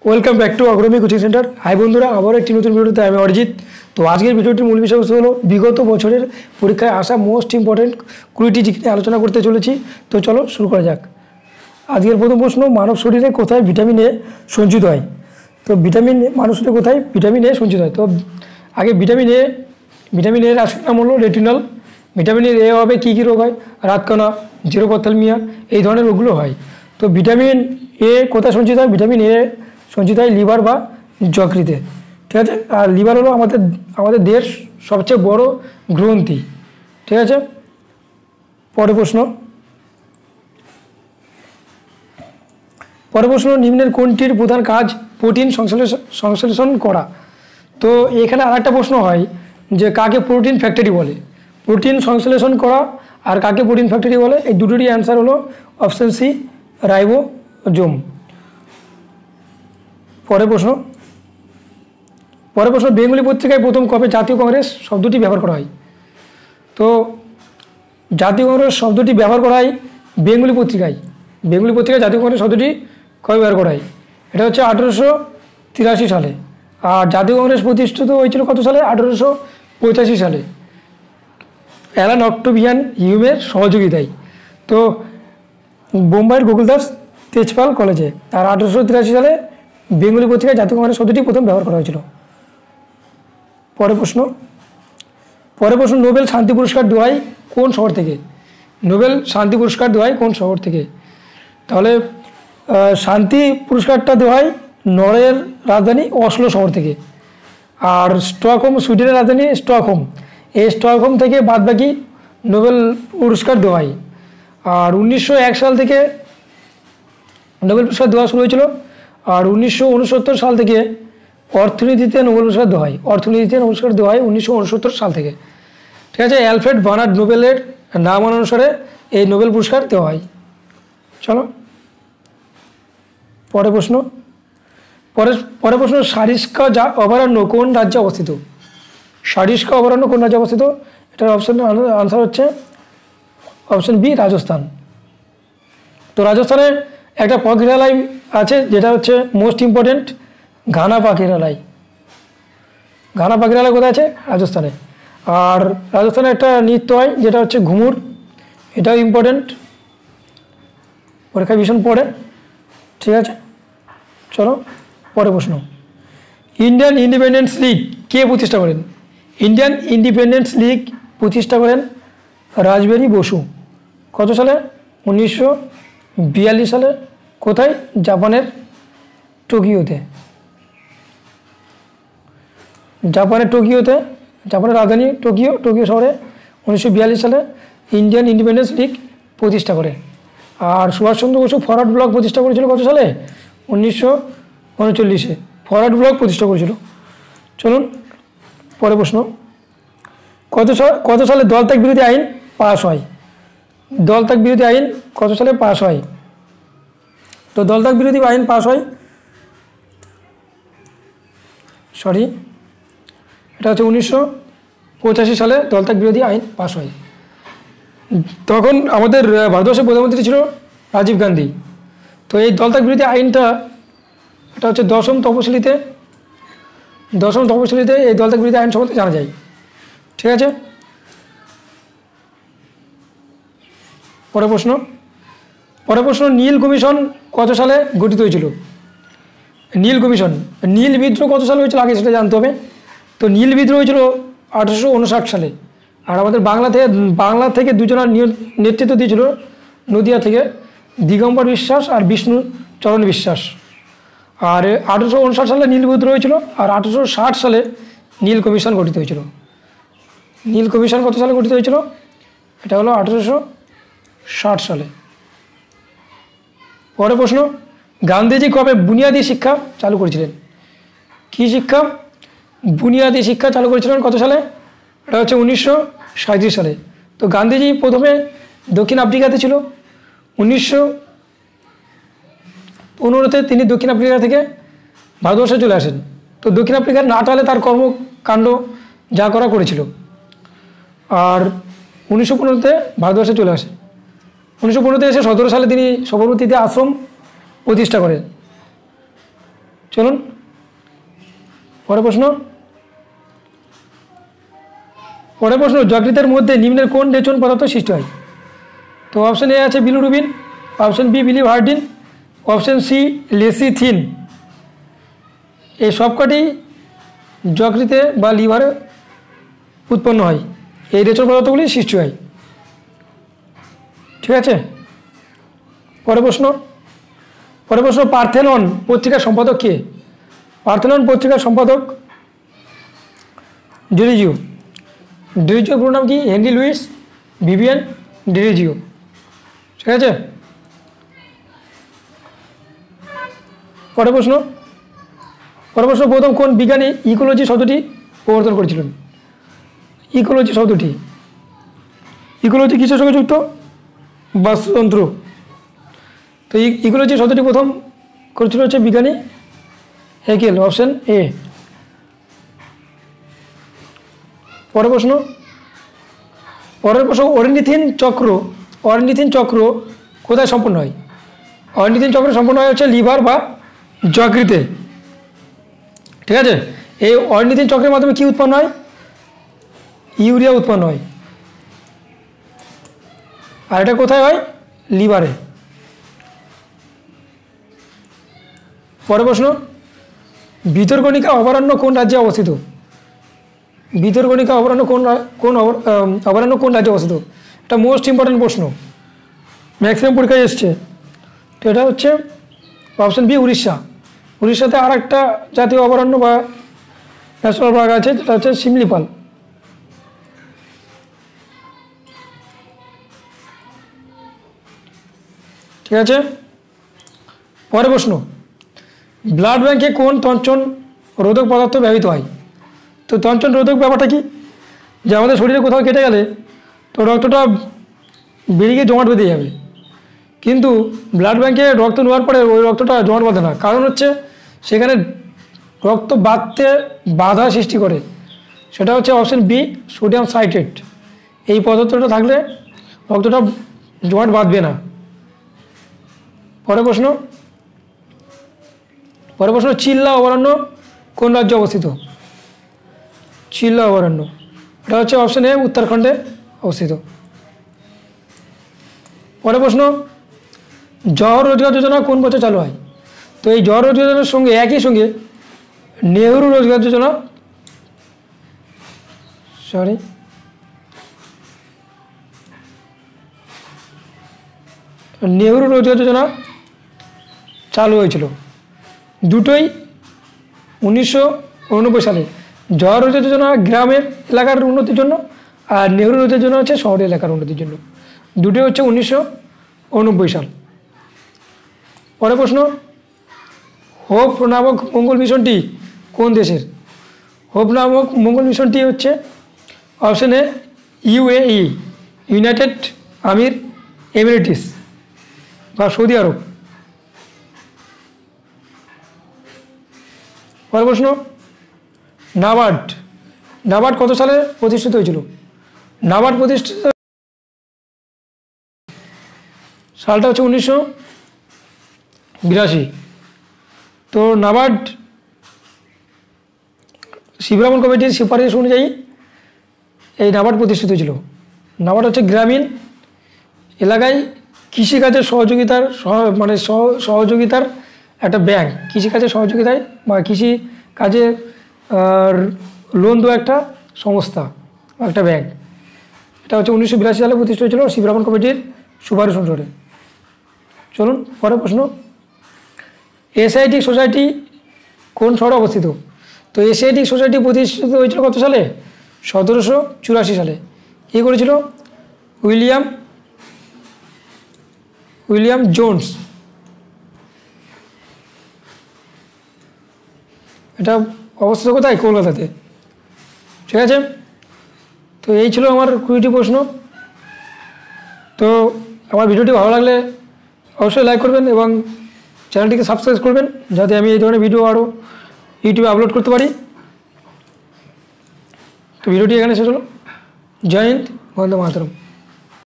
Welcome back to Agrami coaching centre. Hi বন্ধুরা, আবার একটি নতুন ভিডিওতে আমি অরিজিৎ। তো আজকের ভিডিওটির মূল বিষয়বস্তু হলো বিগত বছরের পরীক্ষায় আসা মোস্ট ইম্পর্টেন্ট 20টি জিকে নিয়ে আলোচনা করতে চলেছি। তো চলো শুরু করা যাক। আজকের প্রথম প্রশ্ন, মানব শরীরে কোথায় ভিটামিন এ সঞ্চিত হয়? তো মানব শরীরে কোথায় ভিটামিন এ সঞ্চিত হয়? তো আগে ভিটামিন এর আসল নাম হলো রেটিনল। ভিটামিন এ হবে কী কী রোগ হয়? রাতকানা, জিরোপথ্যালমিয়া, এই ধরনের রোগগুলো হয়। তো ভিটামিন এ কোথায় সঞ্চিত হয়? ভিটামিন এ সঞ্চিত হয় লিভার বা যকৃতে, ঠিক আছে। আর লিভার হলো আমাদের দেহের সবচেয়ে বড় গ্রন্থি, ঠিক আছে। পরের প্রশ্ন, নিম্নের কোনটির প্রধান কাজ প্রোটিন সংশ্লেষণ করা? তো এখানে আরেকটা প্রশ্ন হয় যে কাকে প্রোটিন ফ্যাক্টরি বলে? প্রোটিন সংশ্লেষণ করা আর কাকে প্রোটিন ফ্যাক্টরি বলে? এই দুটোরই অ্যান্সার হলো অপশান সি, রাইবোজোম। পরের প্রশ্ন, বেঙ্গলি পত্রিকায় প্রথম কবে জাতীয় কংগ্রেস শব্দটি ব্যবহার করা হয়? তো জাতীয় কংগ্রেস শব্দটি ব্যবহার করা হয় বেঙ্গলি পত্রিকায় জাতীয় কংগ্রেস শব্দটি কবে ব্যবহার করা হয়? এটা হচ্ছে 1883 সালে। আর জাতীয় কংগ্রেস প্রতিষ্ঠিত হয়েছিল কত সালে? 1885 সালে, অ্যালান অক্টোভিয়ান হিউমের সহযোগিতায়। তো বোম্বাইয়ের গোকুলদাস তেজপাল কলেজে। আর 1883 সালে বেঙ্গলি পত্রিকায় জাতীয় কংগ্রেস শব্দটি প্রথম ব্যবহার করা হয়েছিল। পরের প্রশ্ন, নোবেল শান্তি পুরস্কার দেওয়া হয় কোন শহর থেকে? নোবেল শান্তি পুরস্কার দেওয়া হয় কোন শহর থেকে? তাহলে শান্তি পুরস্কারটা দেওয়া হয় নরওয়ের রাজধানী অসলো শহর থেকে। আর স্টকহোম, সুইডেনের রাজধানী স্টকহোম, এই স্টকহোম থেকে বাদবাকি নোবেল পুরস্কার দেওয়া হয়। আর 1901 সাল থেকে নোবেল পুরস্কার দেওয়া শুরু হয়েছিল। আর 1969 সাল থেকে অর্থনীতিতে নোবেল পুরস্কার দেওয়া হয়। 1969 সাল থেকে, ঠিক আছে। অ্যালফ্রেড বার্নার্ড নোবেলের নাম অনুসারে এই নোবেল পুরস্কার দেওয়া হয়। চলো পরের প্রশ্ন, সারিস্কা অভয়ারণ্য কোন রাজ্যে অবস্থিত? সারিস্কা অভয়ারণ্য কোন রাজ্যে অবস্থিত? এটার আনসার হচ্ছে অপশন বি, রাজস্থান। তো রাজস্থানে একটা পাখিরালয় আছে যেটা হচ্ছে মোস্ট ইম্পর্টেন্ট, ঘানা পাখিরালয়। কোথায় আছে? রাজস্থানে। আর রাজস্থানে একটা নৃত্য হয় যেটা হচ্ছে ঘুমুর, এটাও ইম্পর্টেন্ট, পরীক্ষায় ভীষণ পড়ে, ঠিক আছে। চলো পরের প্রশ্ন, ইন্ডিয়ান ইন্ডিপেন্ডেন্স লিগ কে প্রতিষ্ঠা করেন? ইন্ডিয়ান ইন্ডিপেন্ডেন্স লিগ প্রতিষ্ঠা করেন রাসবিহারী বসু। কত সালে? 1942 সালে। কোথায়? জাপানের টোকিওতে। জাপানের রাজধানী টোকিও শহরে 1942 সালে ইন্ডিয়ান ইন্ডিপেন্ডেন্স লিগ প্রতিষ্ঠা করে। আর সুভাষচন্দ্র বসু ফরওয়ার্ড ব্লক প্রতিষ্ঠা করেছিল কত সালে? 1939-এ ফরওয়ার্ড ব্লক প্রতিষ্ঠা করেছিল। চলুন পরের প্রশ্ন, কত সালে দলত্যাগ বিরোধী আইন পাস হয়? দলত্যাগ বিরোধী আইন কত সালে পাস হয়? তো দলত্যাগ বিরোধী আইন পাস হয়, এটা হচ্ছে 1985 সালে দলত্যাগ বিরোধী আইন পাস হয়। তখন আমাদের ভারতবর্ষের প্রধানমন্ত্রী ছিল রাজীব গান্ধী। তো এই দলত্যাগ বিরোধী আইনটা, এটা হচ্ছে দশম তপশিলিতে এই দলত্যাগ বিরোধী আইন সম্বন্ধে জানা যায়, ঠিক আছে। পরের প্রশ্ন, নীল কমিশন কত সালে গঠিত হয়েছিল? নীল বিদ্রোহ কত সালে হয়েছিল আগে সেটা জানতে হবে। তো নীল বিদ্রোহ হয়েছিল 1859 সালে। আর আমাদের বাংলা থেকে দুজনের নেতৃত্ব দিয়েছিল নদিয়া থেকে দিগম্বর বিশ্বাস আর বিষ্ণু চরণ বিশ্বাস। আর 1859 সালে নীল বিদ্রোহ হয়েছিল। আর 1860 সালে নীল কমিশন গঠিত হয়েছিল। নীল কমিশন কত সালে গঠিত হয়েছিল? এটা হলো 1860 সালে। পরের প্রশ্ন, গান্ধীজি কবে বুনিয়াদী শিক্ষা চালু করেছিলেন? কি শিক্ষা? বুনিয়াদী শিক্ষা চালু করেছিলেন কত সালে? এটা হচ্ছে 1937 সালে। তো গান্ধীজি প্রথমে দক্ষিণ আফ্রিকাতে ছিল। 1915-তে তিনি দক্ষিণ আফ্রিকা থেকে ভারতবর্ষে চলে আসেন। তো দক্ষিণ আফ্রিকার নাটালে তার কর্মকাণ্ড যা করেছিল। আর 1915-তে ভারতবর্ষে চলে আসেন। 1915-তে এসে 17 সালে তিনি সবরমতীতে আশ্রম প্রতিষ্ঠা করেন। চলুন পরের প্রশ্ন। যকৃতের মধ্যে নিম্নের কোন রেচন পদার্থ সৃষ্টি হয়? তো অপশন এ আছে bilirubin, option B biliverdin, option C lecithin. এই সবকটি যকৃতে বা লিভারে উৎপন্ন হয়, এই রেচন পদার্থগুলি সৃষ্টি হয়। ঠিক আছে, পরের প্রশ্ন। পার্থেনন পত্রিকার সম্পাদক কে? পার্থেনন পত্রিকার সম্পাদক ডেরিজিও। ডেরিজিও পুরো নাম কি? Henry Louis Vivian Derozio. ঠিক আছে, পরের প্রশ্ন। প্রথম কোন বিজ্ঞানী ইকোলজি শব্দটি প্রবর্তন করেছিলেন? ইকোলজি শব্দটি, ইকোলজি কিসের সঙ্গে যুক্ত? বাস্তুতন্ত্র। তো ইকোলজি শব্দটি প্রথম করেছিল হচ্ছে বিজ্ঞানী হেকেল, অপশন এ। পরের প্রশ্ন। অরিনিথিন চক্র কোথায় সম্পন্ন হয়? অরিনিথিন চক্র সম্পন্ন হয় হচ্ছে লিভার বা যকৃতে। ঠিক আছে, এই অরিনিথিন চক্রের মাধ্যমে কি উৎপন্ন হয়? ইউরিয়া উৎপন্ন হয়। আর এটা কোথায় হয়? লিভারে। পরের প্রশ্ন। ভিতরকণিকা অভয়ারণ্য কোন রাজ্যে অবস্থিত? ভিতরকণিকা অভয়ারণ্য অভয়ারণ্য কোন রাজ্যে অবস্থিত? এটা মোস্ট ইম্পর্টেন্ট প্রশ্ন, ম্যাক্সিমাম পরীক্ষায় এসছে। তো এটা হচ্ছে অপশন বি উড়িষ্যা। উড়িষ্যাতে আর একটা জাতীয় অভয়ারণ্য বা ন্যাশনাল পার্ক আছে, যেটা হচ্ছে শিমলিপাল। ঠিক আছে, পরের প্রশ্ন। ব্লাড ব্যাংকে কোন তঞ্চন রোধক পদার্থ ব্যবহৃত হয়? তো তঞ্চন রোধক ব্যাপারটা কি? যে আমাদের শরীরে কোথাও কেটে গেলে তো রক্তটা বেরিয়ে জমাট বেঁধে যাবে, কিন্তু ব্লাড ব্যাংকে রক্ত নেওয়ার পরে ওই রক্তটা জমাট বাঁধে না। কারণ হচ্ছে সেখানে রক্ত বাঁধতে বাধা সৃষ্টি করে, সেটা হচ্ছে অপশন বি সোডিয়াম সাইট্রেট। এই পদার্থটা থাকলে রক্তটা জমাট বাঁধবে না। পরের প্রশ্ন। চিল্লা অভয়ারণ্য কোন রাজ্যে অবস্থিত? চিল্লা অভয়ারণ্য, এটা হচ্ছে অপশন এ উত্তরাখণ্ডে অবস্থিত। পরের প্রশ্ন। জওহর রোজগার যোজনা কোন বছর চালু হয়? তো এই জওহর রোজগার যোজনার সঙ্গে একই সঙ্গে নেহরু রোজগার যোজনা নেহরু রোজগার যোজনা চালু হয়েছিল, দুটোই 1989 সালে। জওহর রোজগার যোজনা গ্রামের এলাকার উন্নতির জন্য, আর নেহরু রোজগার যোজনা হচ্ছে শহরের এলাকার উন্নতির জন্য। দুটোই হচ্ছে 1989 সাল। পরের প্রশ্ন। হোপ নামক মঙ্গল মিশনটি কোন দেশের? হোপ নামক মঙ্গল মিশনটি হচ্ছে option A UAE, United Arab Emirates বা সৌদি আরব। পরের প্রশ্ন। নাবার্ড কত সালে প্রতিষ্ঠিত হয়েছিল? নাবার্ড প্রতিষ্ঠিত সালটা হচ্ছে 1982। তো নাবার্ড শিবরামন কমিটির সুপারিশ অনুযায়ী এই নাবার্ড প্রতিষ্ঠিত হয়েছিল। নাবার্ড হচ্ছে গ্রামীণ এলাকায় কৃষিকাজের সহযোগিতার একটা ব্যাংক, কৃষিকাজের সহযোগিতায় বা কৃষিকাজে লোন দেওয়া একটা সংস্থা, একটা ব্যাংক। এটা হচ্ছে 1982 সালে প্রতিষ্ঠিত হয়েছিল শিবরামন কমিটির সুপারিশ অনুসারে। চলুন পরের প্রশ্ন। এশিয়াটিক সোসাইটি কোন শহরে অবস্থিত? তো এশিয়াটিক সোসাইটি প্রতিষ্ঠিত হয়েছিল কত সালে? 1784 সালে। কী করেছিল? William Jones. এটা অবস্থিত কোথায়? কলকাতাতে। ঠিক আছে, তো এই ছিল আমার 20টি প্রশ্ন। তো আমার ভিডিওটি ভালো লাগলে অবশ্যই লাইক করবেন এবং চ্যানেলটিকে সাবস্ক্রাইব করবেন, যাতে আমি এই ধরনের ভিডিও আরও ইউটিউবে আপলোড করতে পারি। তো ভিডিওটি এখানে শেষ হলো। জয় হিন্দ, বন্দে মাতরম।